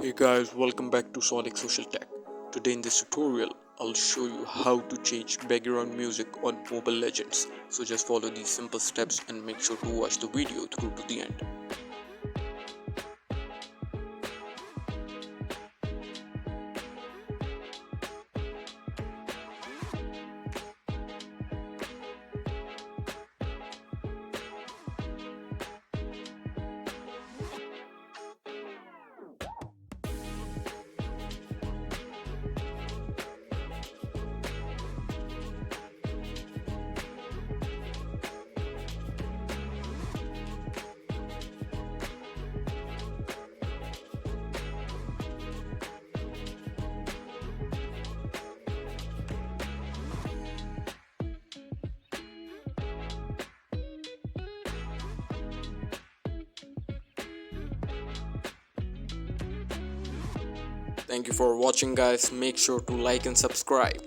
Hey guys, welcome back to Sonic Social Tech. Today in this tutorial, I'll show you how to change background music on Mobile Legends. So just follow these simple steps and make sure to watch the video through to the end. Thank you for watching guys. Make sure to like and subscribe.